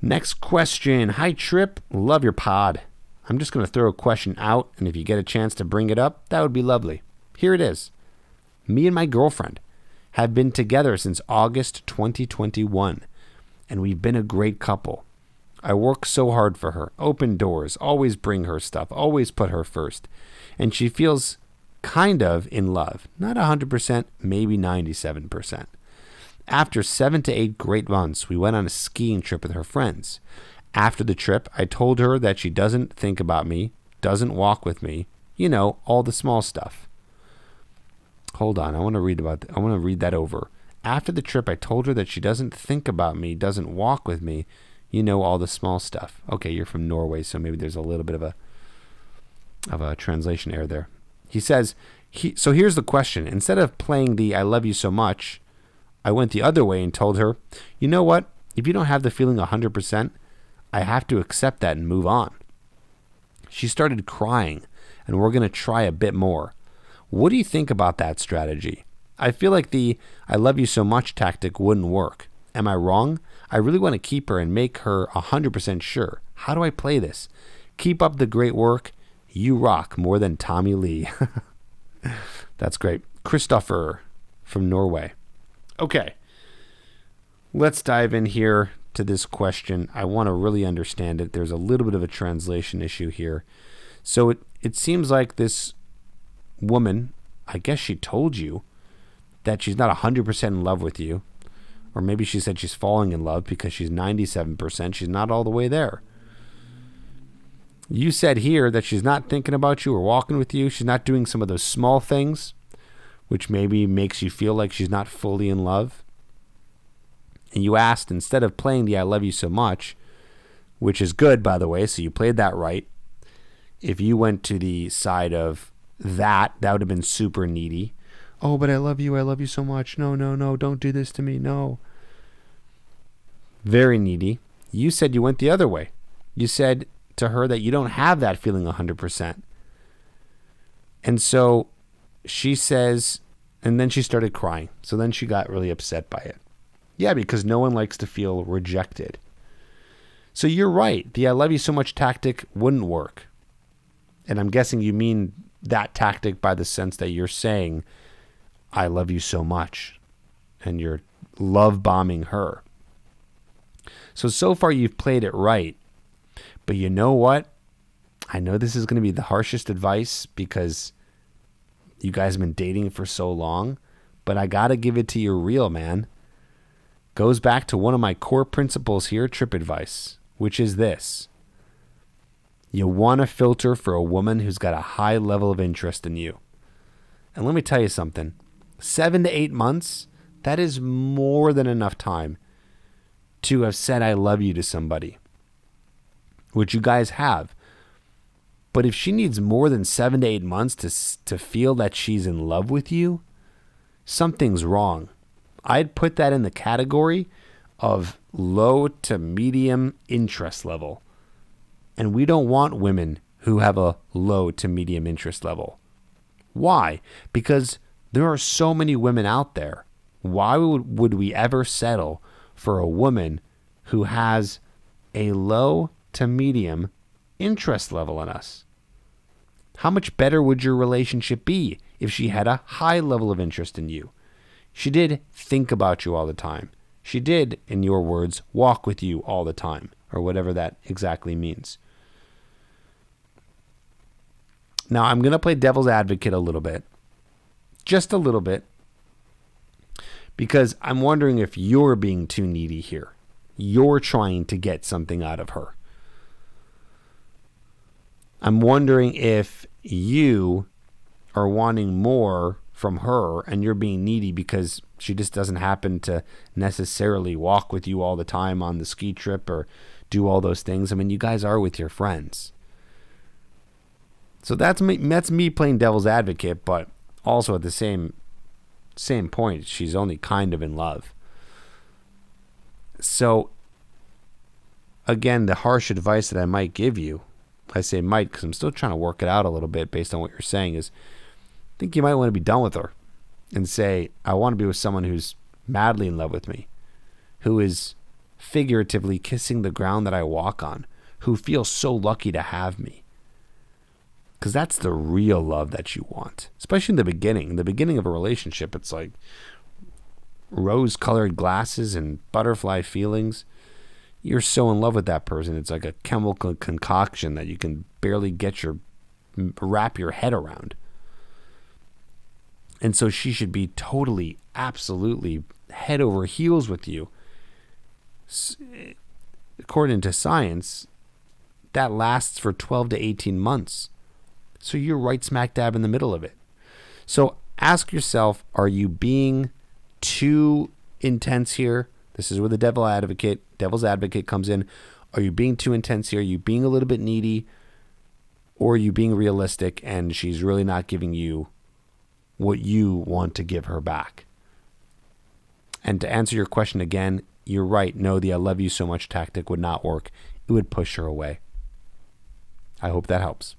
Next question. Hi, Trip. Love your pod. I'm just going to throw a question out, and if you get a chance to bring it up, that would be lovely. Here it is. Me and my girlfriend have been together since August 2021, and we've been a great couple. I work so hard for her, open doors, always bring her stuff, always put her first, and she feels kind of in love. Not 100%, maybe 97%. After 7 to 8 great months, we went on a skiing trip with her friends. After the trip, I told her that she doesn't think about me, doesn't walk with me, you know, all the small stuff. Hold on, I want to read that over. After the trip, I told her that she doesn't think about me, doesn't walk with me, you know, all the small stuff. Okay, you're from Norway, so maybe there's a little bit of a translation error there. He says, so here's the question. Instead of playing the I love you so much, I went the other way and told her, you know what? If you don't have the feeling 100%, I have to accept that and move on. She started crying, and we're going to try a bit more. What do you think about that strategy? I feel like the I love you so much tactic wouldn't work. Am I wrong? I really want to keep her and make her 100% sure. How do I play this? Keep up the great work. You rock more than Tommy Lee. That's great. Christopher from Norway. Okay, let's dive in here to this question. I want to really understand it. There's a little bit of a translation issue here. So it seems like this woman, I guess she told you that she's not 100% in love with you. Or maybe she said she's falling in love because she's 97%. She's not all the way there. You said here that she's not thinking about you or walking with you. She's not doing some of those small things, which maybe makes you feel like she's not fully in love. And you asked, instead of playing the I love you so much, which is good, by the way, so you played that right. If you went to the side of that would have been super needy. Oh, but I love you so much. No, don't do this to me, no. Very needy. You said you went the other way. You said to her that you don't have that feeling 100%. And so she says, and then she started crying. So then she got really upset by it. Yeah, because no one likes to feel rejected. So you're right. The I love you so much tactic wouldn't work. And I'm guessing you mean that tactic by the sense that you're saying, I love you so much. And you're love bombing her. So far you've played it right. But you know what? I know this is going to be the harshest advice because you guys have been dating for so long, but I got to give it to you real, man. Goes back to one of my core principles here, Trip Advice, which is this. You want to filter for a woman who's got a high level of interest in you. And let me tell you something. 7 to 8 months, that is more than enough time to have said I love you to somebody, which you guys have. But if she needs more than 7 to 8 months to feel that she's in love with you, something's wrong. I'd put that in the category of low to medium interest level. And we don't want women who have a low to medium interest level. Why? Because there are so many women out there. Why would we ever settle for a woman who has a low to medium interest level in us? How much better would your relationship be if she had a high level of interest in you? She did think about you all the time. She did, in your words, walk with you all the time, or whatever that exactly means. Now, I'm going to play devil's advocate a little bit. Just a little bit. Because I'm wondering if you're being too needy here. You're trying to get something out of her. I'm wondering if you are wanting more from her and you're being needy because she just doesn't happen to necessarily walk with you all the time on the ski trip or do all those things. I mean, you guys are with your friends. So that's me playing devil's advocate, but also at the same point, she's only kind of in love. So again, the harsh advice that I might give you, I say might because I'm still trying to work it out a little bit based on what you're saying, is I think you might want to be done with her and say, I want to be with someone who's madly in love with me, who is figuratively kissing the ground that I walk on, who feel so lucky to have me. Because that's the real love that you want, especially in the beginning. In the beginning of a relationship, it's like rose-colored glasses and butterfly feelings. You're so in love with that person. It's like a chemical concoction that you can barely wrap your head around. And so she should be totally, absolutely head over heels with you. According to science, that lasts for 12 to 18 months. So you're right smack dab in the middle of it. So ask yourself, are you being too intense here? This is where the devil's advocate comes in. Are you being too intense here? Are you being a little bit needy? Or are you being realistic and she's really not giving you what you want to give her back? And to answer your question again, you're right. No, the I love you so much tactic would not work. It would push her away. I hope that helps.